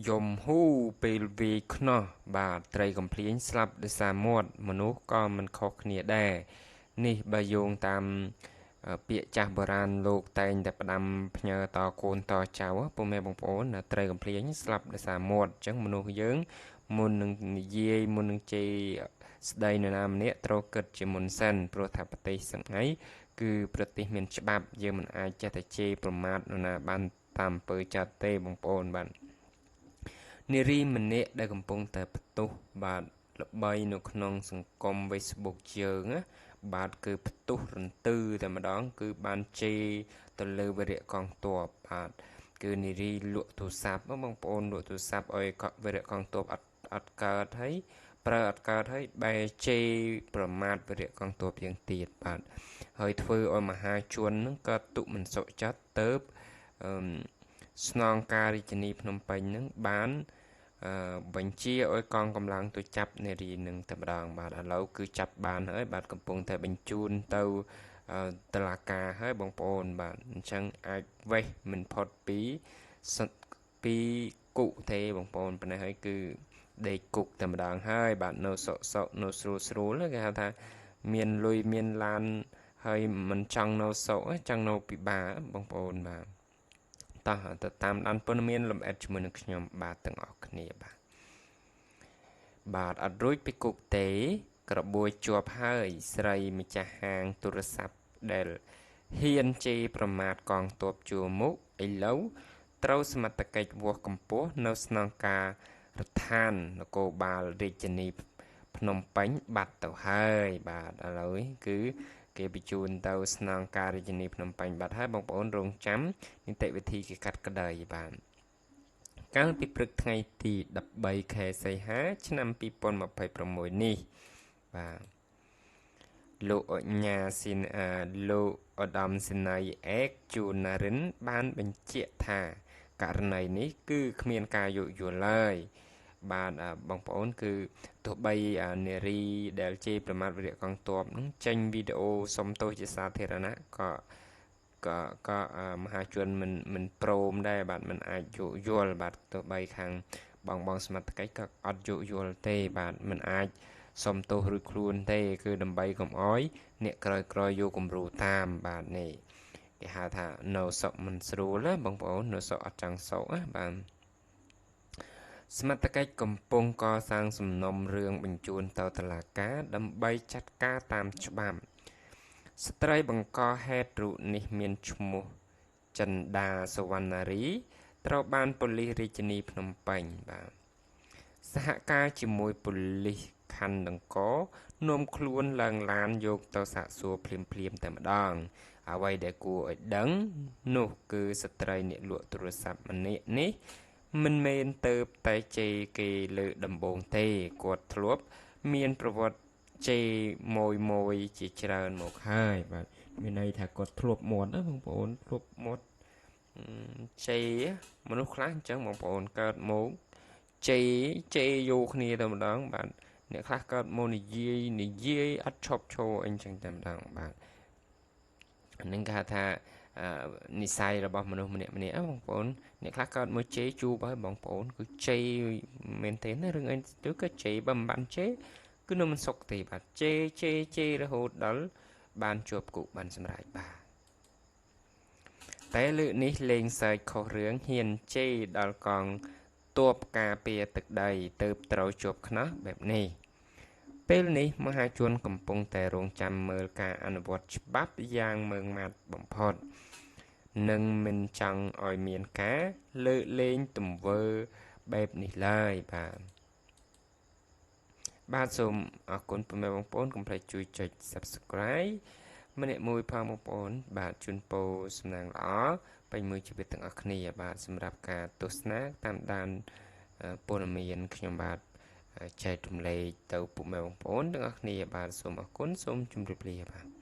យំហ៊ូពេលវាយខ្នោះបាទត្រីកំភ្លាញស្លាប់ដោយសារមាត់មនុស្សក៏មិនខុសគ្នាដែរនេះបើយោងតាមពាក្យចាស់បុរាណលោកតែងតែផ្ដាំផ្ញើតកូនតចៅពុកម៉ែបងប្អូនត្រីកំភ្លាញស្លាប់ដោយសារមាត់អញ្ចឹងមនុស្សយើងមុននឹងនិយាយមុននឹងជេរស្ដីនរណាម្នាក់ត្រូវគិតជាមុនសិនព្រោះថាប្រទេសសង្ហៃគឺប្រទេសមានច្បាប់យើងមិនអាចចេះតែជេរប្រមាថនរណាបានតាមអំពើចិត្តទេបងប្អូនបាទនារីម្នាក់ដែលកំពុងតែផ្ទុះបាទល្បីនៅក្នុងសង្គម Facebook យើងណាបាទគឺផ្ទុះរន្ទឺតែម្ដងគឺបានជេរទៅលើវីរៈកងទ័ពបាទគឺនារីលក់ទូរស័ព្ទបងប្អូនលក់ទូរស័ព្ទឲ្យវីរៈកងទ័ពអត់កើតហើយប្រើអត់កើតហើយបែរជេរប្រមាថវីរៈកងទ័ពយើងទៀតបាទហើយធ្វើឲ្យមហាជននឹងក៏ទុកមិនសុខចិត្តទៅស្នងការរាជធានីភ្នំពេញនឹងបានបញ្ជាឲ្យកងកម្លាំងទៅចាប់នារីនឹងតែម្ដងបាទឥឡូវគឺចាប់បានហើយបាទកំពុងតែបញ្ជូនទៅតុលាការហើយបងប្អូនបាទអញ្ចឹងអាចវេះមិនផុតពីគុកទេបងប្អូនប៉ុណ្ណេះហើយគឺដេកគុកតែម្ដងហើយបាទនៅសុកនៅស្រួលគេហៅថាមានលុយមានឡានហើយមិនចង់នៅសុកចង់នៅពិបាកបងប្អូនបាទតោះទៅតាមដានព័ត៌មានលម្អិតជាមួយនឹងខ្ញុំបាទទាំងអស់គ្នាបាទអត់រួចពីគុកទេក្របួយជាប់ហើយស្រីម្ចាស់ហាងទូរស័ព្ទដែលហ៊ានជេរប្រមាថកងទ័ពជួមុខឥឡូវត្រូវសមត្ថកិច្ចវាស់កម្ពស់នៅស្នងការរដ្ឋាននគរបាលរាជធានីភ្នំពេញបាត់ទៅហើយបាទឥឡូវគឺគេបញ្ជូនទៅស្នងការរាជធានីភ្នំពេញបាត់ហើយបងប្អូនរងចាំនីតិវិធីគេកាត់ក្តីបាទកាលពីព្រឹកថ្ងៃទី13ខែសីហាឆ្នាំ2026នេះបាទលោកឧត្តមសេនីយ៍ឯកជួនណារិនបានបញ្ជាក់ថាករណីនេះគឺគ្មានការយោគយល់ឡើយបាទបងប្អូនគឺទោះបីនារីដែលជេរប្រមាថវីរៈកងទ័ពនឹងចេញវីដេអូសុំទោសជាសាធារណៈក៏មហាជនមិនព្រមដែរបាទមិនអាចយោគយល់បាទទោះបីខាងបងសមត្ថកិច្ចក៏អត់យោគយល់ទេបាទមិនអាចសុំទោសឬខ្លួនទេគឺដើម្បីកុំអោយអ្នកក្រោយយកគំរូតាមបាទនេះគេហៅថានៅសុកមិនស្រួលណាបងប្អូននៅសុកអត់ចង់សុកណាបាទសមត្ថកិច្ចកំពុងកសាងសំណុំរឿងបញ្ជូនទៅតុលាការដើម្បីចាត់ការតាមច្បាប់ស្ត្រីបង្កហេតុរូបនេះមានឈ្មោះចិន្តាសុវណ្ណារីត្រូវបានប៉ូលីសរាជធានីភ្នំពេញបាទសហការជាមួយប៉ូលីសខណ្ឌដង្គរនាំខ្លួនឡើងឡានយកទៅសាកសួរភ្លាមតែម្ដងអ្វីដែលគួរឲ្យដឹងនោះគឺស្ត្រីអ្នកលក់ទូរស័ព្ទម្នាក់នេះមិនមែនទៅតែជេរគេលើដំបូងទេគាត់ធ្លាប់មានប្រវត្តិជេរម៉ួយជាច្រើនមកហើយបាទមានន័យថាគាត់ធ្លាប់មាត់ណាបងប្អូនធ្លាប់មាត់ជេរមនុស្សខ្លះអញ្ចឹងបងប្អូនកើតមកជេរយោគ្នាតែម្ដងបាទអ្នកខ្លះកើតមកនិយាយអត់ឈប់ឈរអីចឹងតែម្ដងបាទអានឹងគេហៅថានិស័យរបស់មនុស្សម្នាក់បងប្អូនអ្នកខ្លះកើតមកជេរជួបហើយបងប្អូនគឺជេរមែនទេណារឿងអីទៅក៏ជេរបើមិនបានជេរគឺនៅមិនសុខទេបាទជេររហូតដល់បានជាប់គុកបានសម្រេចបាទតែលើកនេះលេងសើចខុសរឿងហ៊ានជេរដល់កងទ័ពការពារទឹកដីទៅត្រូវជាប់ខ្នោះបែបនេះពេលនេះមហាជនកំពុងតែរងចាំមើលការអនុវត្តច្បាប់យ៉ាងម៉ឺងម៉ាត់បំផុតនិងមិនចង់ឲ្យមានការលើកលែងទង្វើបែបនេះឡើយបាទសូមអរគុណពុកម៉ែបងប្អូនកុំភ្លេចជួយចុច Subscribe ម្នាក់មួយផងបងប្អូនបាទជូនពរសំណាងល្អពេញមួយជីវិតទាំងអស់គ្នាបាទសម្រាប់ការទស្សនាតាមដានព័ត៌មានខ្ញុំបាទចែករំលែកទៅពុកម៉ែបងប្អូនទាំងអស់គ្នាបាទសូមអរគុណសូមជម្រាបលាបាទ